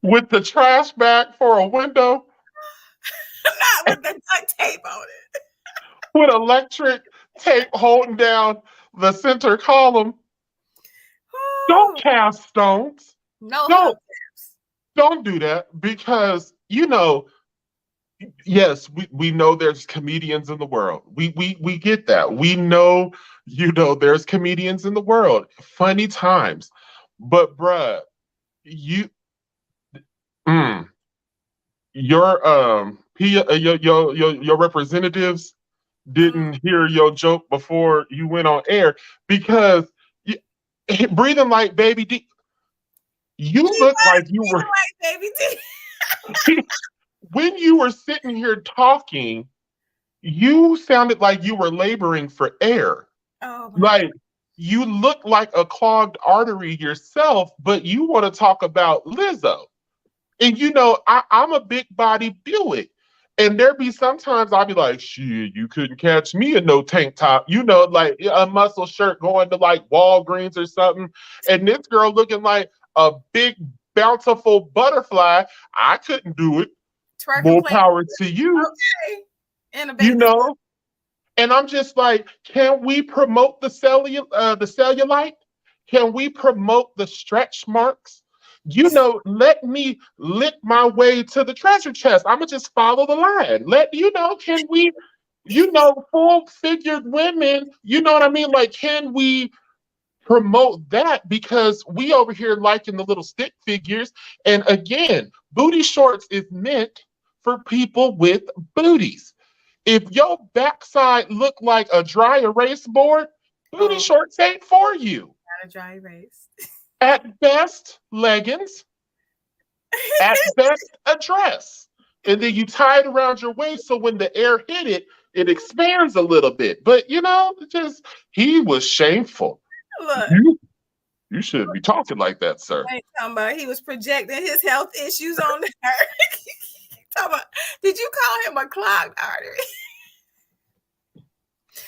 with the trash bag for a window, not with the duct tape on it, with electric tape holding down the center column, don't cast stones. No, don't do that, because yes, we know there's comedians in the world. We get that. We know, there's comedians in the world. Funny times. But bruh, your representatives didn't hear your joke before you went on air, because breathing like Baby D. You look like you were like Baby D. When you were sitting here talking, you sounded like you were laboring for air. Oh, like you look like a clogged artery yourself, but you want to talk about Lizzo. And I'm a big body Buick. And there be sometimes I'll be like, shit, you couldn't catch me in no tank top, like a muscle shirt going to like Walgreens or something. And this girl looking like a big, bountiful butterfly. I couldn't do it. Twerking, More playing. power to you. Okay. And a You baby. know? And I'm just like, can we promote the cellulite? Can we promote the stretch marks? Let me lick my way to the treasure chest. I'm gonna just follow the line. Can we, full figured women, you know what I mean? Like, can we promote that? Because we over here liking the little stick figures. And again, booty shorts is meant for people with booties. If your backside look like a dry erase board, booty shorts ain't for you. Not a dry erase. At best, leggings. At best, a dress. And then you tie it around your waist so when the air hit it, it expands a little bit. But he was shameful. Look. You shouldn't be talking like that, sir. I ain't talking about he was projecting his health issues on her. Talking about, did you call him a clogged artery?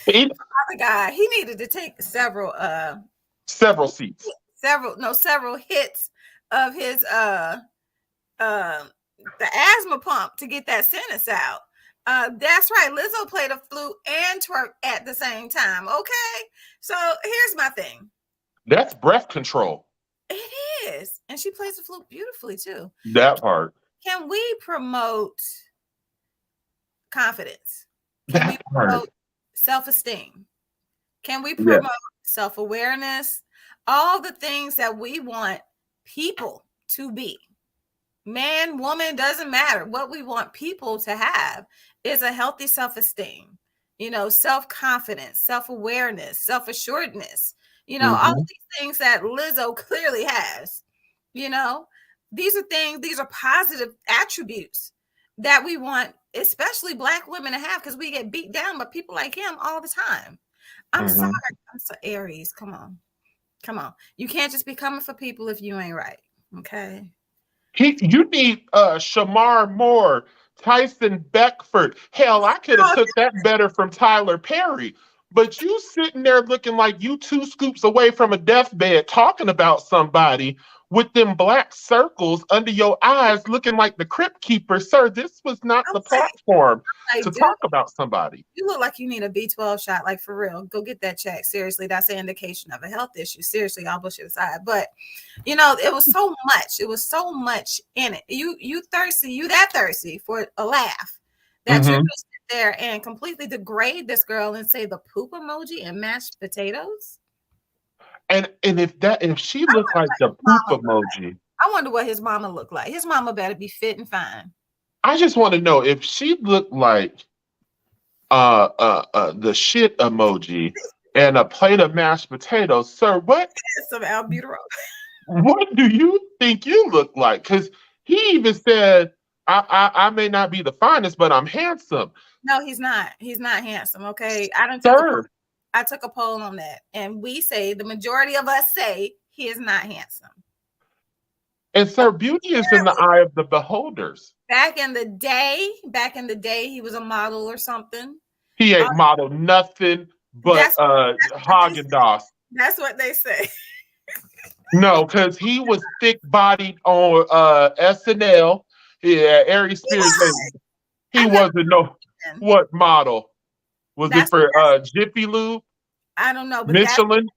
Other guy, he needed to take several seats. Several hits of his the asthma pump to get that sentence out. That's right. Lizzo played a flute and twerk at the same time. Okay. So here's my thing. That's breath control. It is. And she plays the flute beautifully too. That part. Can we promote confidence? Can we promote self-esteem? Can we promote self-awareness? All the things that we want people to be. Man, woman, doesn't matter. What we want people to have is a healthy self-esteem, self-confidence, self-awareness, self-assuredness, all of these things that Lizzo clearly has. These are positive attributes that we want, especially Black women, to have, because we get beat down by people like him all the time. I'm sorry. I'm so Aries. Come on. You can't just be coming for people if you ain't right. Okay. You need Shamar Moore, Tyson Beckford. Hell, I could have took that better from Tyler Perry. But you sitting there looking like you 2 scoops away from a deathbed talking about somebody with them black circles under your eyes looking like the crypt keeper. Sir, this was not the platform to talk about somebody. You look like you need a B12 shot, like for real. Go get that checked. Seriously, that's an indication of a health issue. Seriously, all bullshit aside. But, it was so much. It was so much in it. You thirsty. You that thirsty for a laugh that you're going to sit there and completely degrade this girl and say the poop emoji and mashed potatoes? And if she looked like the poop emoji, I wonder what his mama looked like. His mama better be fit and fine. I just want to know if she looked like the shit emoji and a plate of mashed potatoes, sir. What? Some albuterol. What do you think you look like? Because he even said, I may not be the finest, but I'm handsome. No, he's not. He's not handsome. Okay, I took a poll on that, and the majority of us say he is not handsome. And sir, beauty is in the eye of the beholders. Back in the day, he was a model or something. He ain't modeled nothing but Haagen-Dazs. That's what they say. No, because he was thick-bodied on SNL. Yeah, Ari Spears. He wasn't what model? Was it for Jiffy Lube? I don't know, but Michelin.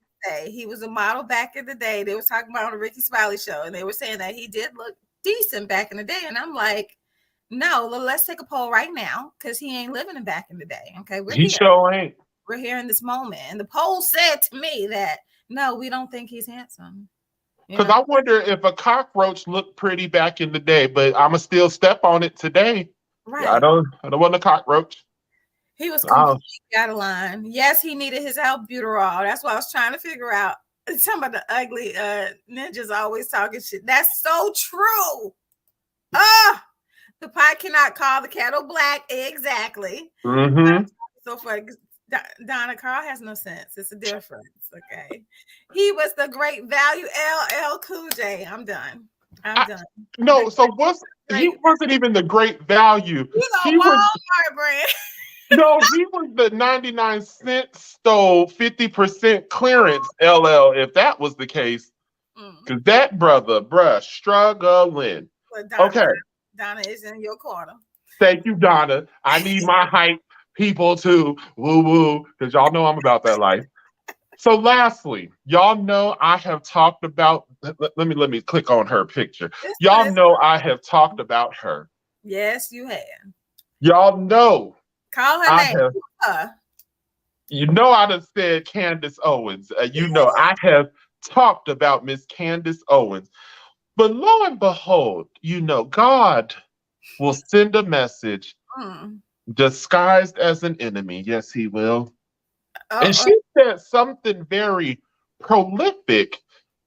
He was a model back in the day. They was talking about on the Ricky Smiley show, and they were saying that he did look decent back in the day. And I'm like, no, let's take a poll right now, because he ain't living back in the day. Okay, sure ain't. We're here in this moment, and the poll said to me that no, we don't think he's handsome. Because I wonder if a cockroach looked pretty back in the day, but I'ma still step on it today. Right. I don't want a cockroach. He was completely out of line. Yes, he needed his albuterol. That's what I was trying to figure out. Some of the ugly ninjas always talking shit. That's so true. The pot cannot call the kettle black. Exactly. So funny. Donna, Carl has no sense. It's a difference. Okay. He was the great value LL Cool J. I'm done. I'm done. No, so he wasn't even the great value. You know, He was Walmart brand. no, he was the 99-cent stole 50% clearance LL, if that was the case. Because that brother, bruh, struggling. Okay. Donna is in your corner. Thank you, Donna. I need my hype people to woo woo, because y'all know I'm about that life. So lastly, y'all know I have talked about, let me click on her picture. Y'all know I have talked about her. Yes, you have. Y'all know. Call her name. You know I done said Candace Owens. You know I have talked about Miss Candace Owens. But lo and behold, you know, God will send a message disguised as an enemy. Yes, he will. And she said something very prolific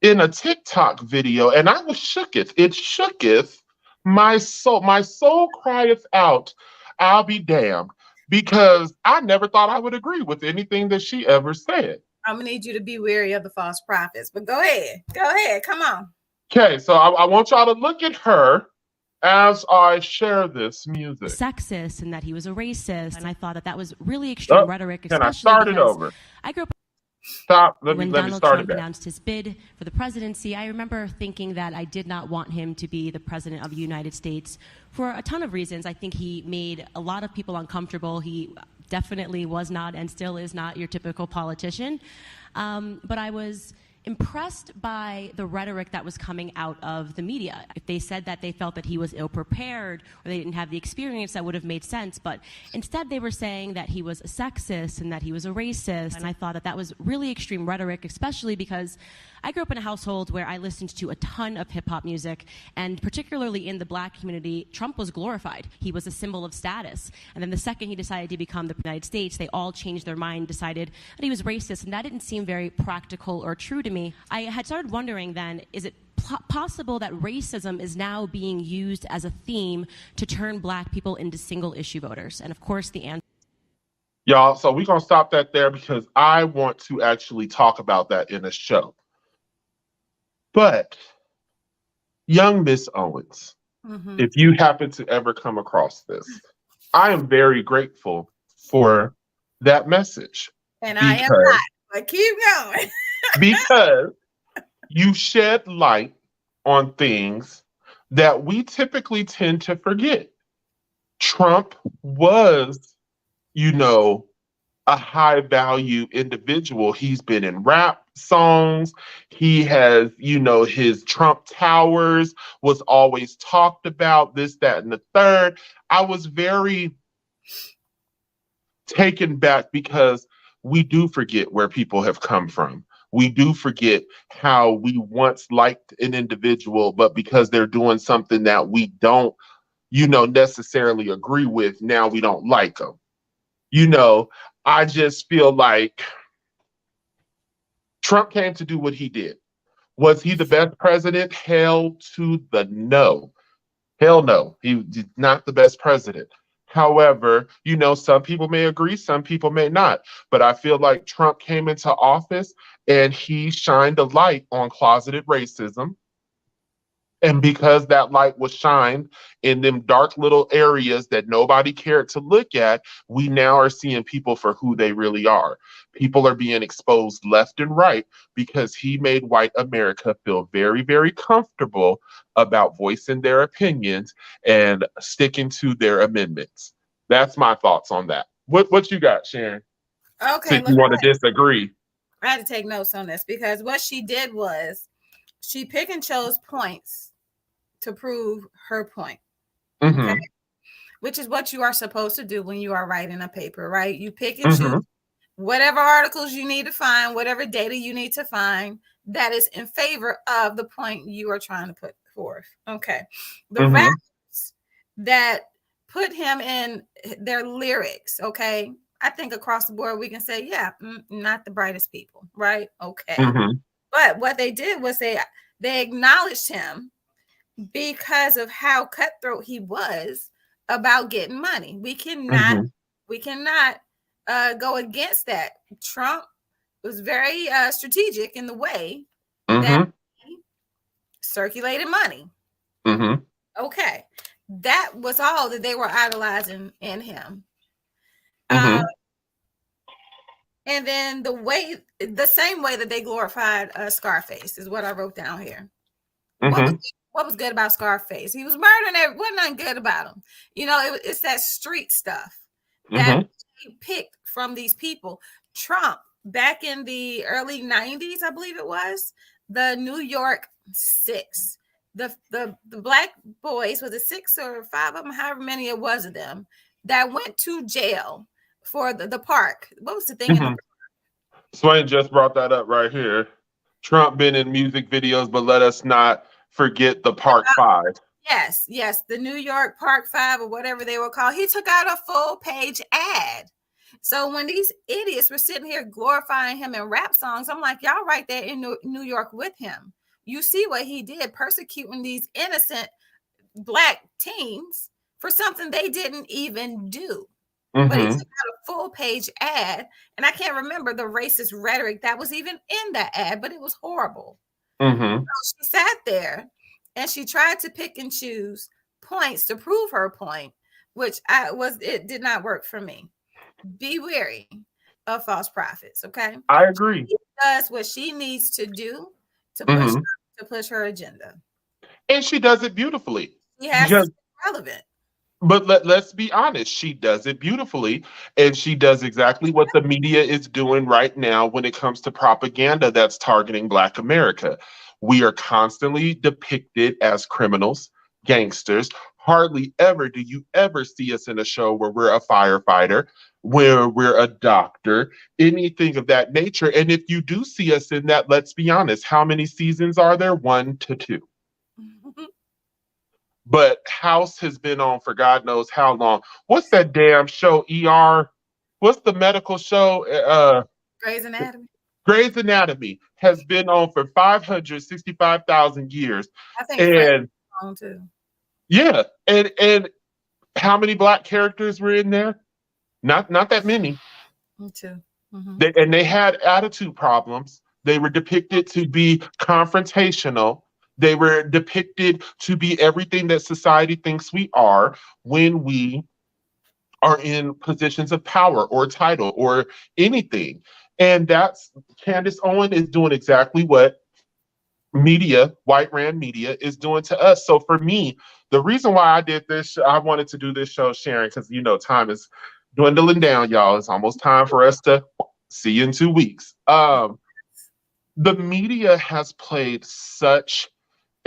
in a TikTok video, and I was shooketh. It shooketh my soul. My soul crieth out, I'll be damned, because I never thought I would agree with anything that she ever said. I'm gonna need you to be wary of the false prophets, but go ahead. Go ahead. Come on. Okay, so I want y'all to look at her as I share this music. Sexist and that he was a racist, and I thought that was really extreme rhetoric. Can I start it over? I grew up. Stop. When Donald Trump announced his bid for the presidency, I remember thinking that I did not want him to be the president of the United States for a ton of reasons. I think he made a lot of people uncomfortable. He definitely was not and still is not your typical politician. But I was impressed by the rhetoric that was coming out of the media. If they said that they felt that he was ill-prepared or they didn't have the experience, that would have made sense. But instead they were saying that he was a sexist and that he was a racist. And I thought that that was really extreme rhetoric, especially because I grew up in a household where I listened to a ton of hip-hop music, and particularly in the Black community, Trump was glorified. He was a symbol of status. And then the second he decided to become the United States, they all changed their mind, decided that he was racist, and that didn't seem very practical or true to me. I had started wondering then, is it possible that racism is now being used as a theme to turn Black people into single-issue voters? And of course, the answer... Y'all, so we're going to stop that there because I want to actually talk about that in a show. But, young Miss Owens, if you happen to ever come across this, I am very grateful for that message. And I am not, but keep going. Because you shed light on things that we typically tend to forget. Trump was, you know, a high value individual. He's been in rap songs. He has, you know, his Trump Towers was always talked about, this, that, and the third. I was very taken back because we do forget where people have come from. We do forget how we once liked an individual, but because they're doing something that we don't, you know, necessarily agree with, now we don't like them. You know, I just feel like Trump came to do what he did. Was he the best president? Hell to the no. Hell no. He did not the best president. However, you know, some people may agree, some people may not. But I feel like Trump came into office and he shined a light on closeted racism. And because that light was shined in them dark little areas that nobody cared to look at, we now are seeing people for who they really are. People are being exposed left and right because he made white America feel very, very comfortable about voicing their opinions and sticking to their amendments. That's my thoughts on that. What you got, Sharon? Okay. If you want to disagree. I had to take notes on this because what she did was she pick and chose points to prove her point. Okay? Which is what you are supposed to do when you are writing a paper, right? You pick and choose whatever articles you need to find, whatever data you need to find that is in favor of the point you are trying to put forth. Okay. The rappers that put him in their lyrics, okay, I think across the board we can say, yeah, not the brightest people, right? Okay. But what they did was they acknowledged him because of how cutthroat he was about getting money. We cannot go against that. Trump was very strategic in the way Mm-hmm. that he circulated money. Mm-hmm. Okay, that was all that they were idolizing in him. Mm-hmm. And then the same way that they glorified Scarface is what I wrote down here. Mm-hmm. What was good about Scarface? He was murdering. Wasn't nothing good about him. You know, it's that street stuff that Mm-hmm. he picked from these people. Trump, back in the early 90s, I believe it was, the New York Six. The black boys, was it 6 or 5 of them, however many it was of them, that went to jail for the park. What was the thing in the Swain just brought that up right here. Trump been in music videos, but let us not forget the Park Five. Yes, the New York Park Five or whatever they were called. He took out a full page ad. So when these idiots were sitting here glorifying him in rap songs, I'm like, y'all right there in New York with him. You see what he did, persecuting these innocent black teens for something they didn't even do. But he took out a full page ad, and I can't remember the racist rhetoric that was even in that ad, but it was horrible. So she sat there and she tried to pick and choose points to prove her point, which it did not work for me. Be wary of false prophets, okay? I agree. She does what she needs to do to push her agenda. And she does it beautifully. She has to be relevant. But let's be honest, she does it beautifully, and she does exactly what the media is doing right now when it comes to propaganda that's targeting Black America. We are constantly depicted as criminals, gangsters. Hardly ever do you ever see us in a show where we're a firefighter, where we're a doctor, anything of that nature. And if you do see us in that, let's be honest, how many seasons are there? 1 to 2. But House has been on for God knows how long. What's that damn show, ER? What's the medical show? Grey's Anatomy. Grey's Anatomy has been on for 565,000 years. I think and on too. Yeah, and how many Black characters were in there? Not that many. Me too. And they had attitude problems. They were depicted to be confrontational. They were depicted to be everything that society thinks we are when we are in positions of power or title or anything. And that's Candace Owen is doing exactly what media, white ran media, is doing to us. So for me, the reason why I did this, I wanted to do this show, Sharon, because time is dwindling down, y'all. It's almost time for us to see you in 2 weeks. The media has played such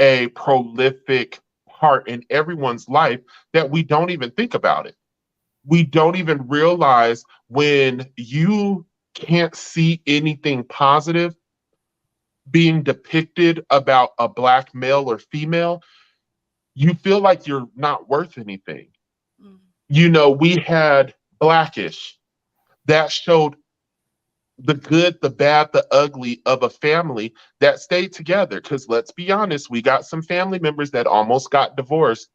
a prolific part in everyone's life that we don't even think about it. We don't even realize when you can't see anything positive being depicted about a Black male or female, you feel like you're not worth anything. We had Blackish that showed the good, the bad, the ugly of a family that stayed together. Because let's be honest, we got some family members that almost got divorced.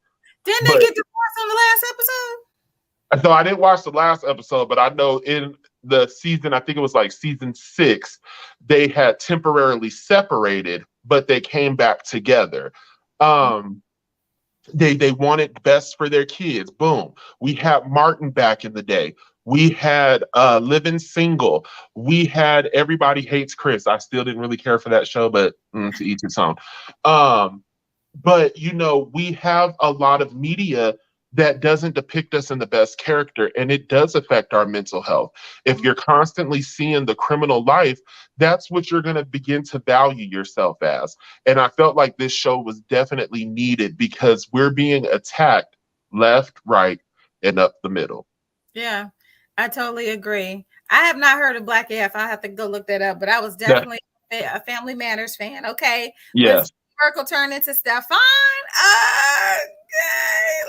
Didn't they get divorced on the last episode? So I didn't watch the last episode, but I know in the season, I think it was like season 6, they had temporarily separated, but they came back together. They wanted best for their kids. Boom. We had Martin back in the day. We had Living Single. We had Everybody Hates Chris. I still didn't really care for that show, but to each its own. But, we have a lot of media that doesn't depict us in the best character, and it does affect our mental health. If you're constantly seeing the criminal life, that's what you're going to begin to value yourself as. And I felt like this show was definitely needed because we're being attacked left, right, and up the middle. Yeah, I totally agree. I have not heard of Black AF. I have to go look that up, but I was definitely a Family Matters fan. Okay. Yes. Merkel turned into Stefan. Okay.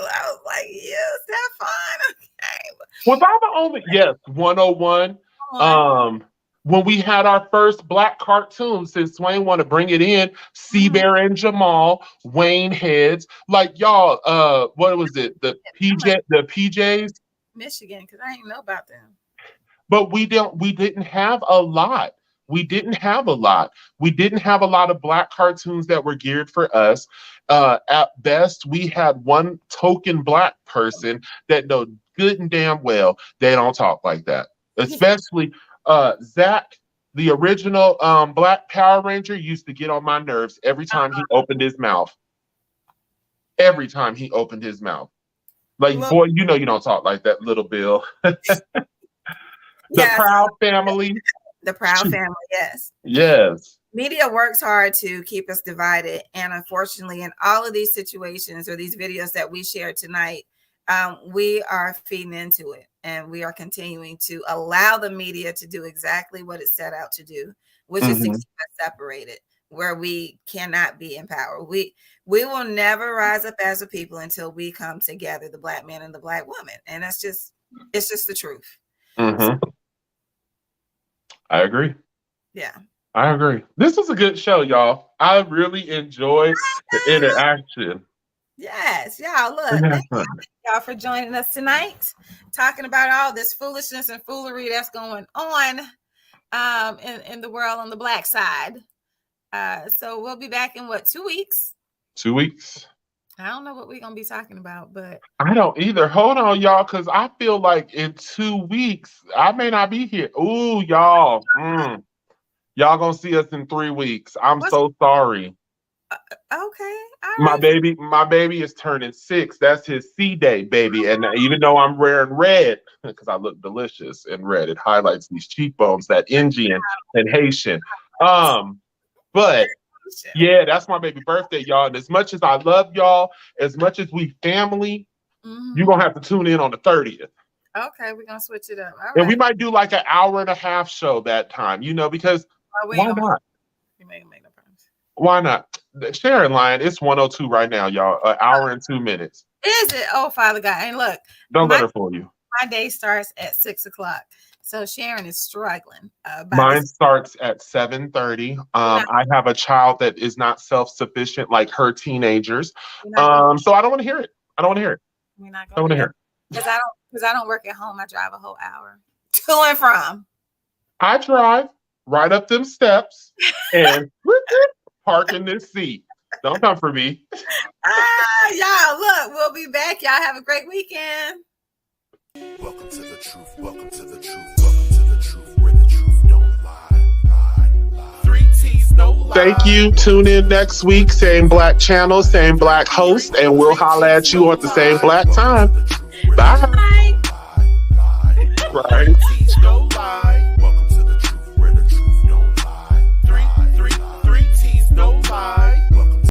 I was like, yeah, Stefan. Okay. Was I the only? Yes, 101. When we had our first Black cartoon, since Swain want to bring it in, Seabear and Jamal, Wayne Heads, like y'all. What was it? The PJs. Michigan, because I didn't know about them. but we didn't have a lot. We didn't have a lot. We didn't have a lot of Black cartoons that were geared for us. At best, we had one token Black person that know good and damn well they don't talk like that. Especially Zach, the original Black Power Ranger, used to get on my nerves every time he opened his mouth. Every time he opened his mouth. Like, boy, you know you don't talk like that, Little Bill. The Proud Family. The Proud Family, yes. Yes. Media works hard to keep us divided. And unfortunately, in all of these situations or these videos that we shared tonight, we are feeding into it. And we are continuing to allow the media to do exactly what it set out to do, which is to keep us separated, where we cannot be in power. We will never rise up as a people until we come together, the Black man and the Black woman. And it's just the truth. So, I agree. Yeah. I agree. This was a good show, y'all. I really enjoyed the interaction. Yes, y'all. Look, thank y'all for joining us tonight, talking about all this foolishness and foolery that's going on in the world on the Black side. So we'll be back in 2 weeks? 2 weeks. I don't know what we're gonna be talking about, but I don't either. Hold on, y'all, because I feel like in 2 weeks I may not be here. Ooh, y'all. Y'all gonna see us in 3 weeks. I'm so sorry. Okay. My baby is turning 6. That's his C-Day, baby. And even though I'm wearing red, because I look delicious in red, it highlights these cheekbones, that Indian and Haitian. But yeah, that's my baby birthday, y'all. And as much as I love y'all, as much as we family, you're gonna have to tune in on the 30th. Okay, we're gonna switch it up. All and we might do like an hour and a half show that time, because why not? Why not? Sharon lying. It's 1:02 right now, y'all. An hour and 2 minutes. Is it? Oh, Father God. And look, don't let her fool you. My day starts at 6 o'clock. So Sharon is struggling. Mine starts at 7:30. I have a child that is not self-sufficient like her teenagers. So I don't want to hear it. I don't want to hear it. We're not going I don't want to hear it. Because I don't work at home. I drive a whole hour to and from. I drive right up them steps and park in this seat. Don't come for me. Y'all, look, we'll be back. Y'all have a great weekend. Welcome to the truth. Welcome to the truth. Welcome to the truth, where the truth don't lie. 3 T's, no lie. Thank you. Tune in next week. Same Black channel, same Black host, and we'll holler at you at the same Black time. Bye. Right. 3 T's, no lie.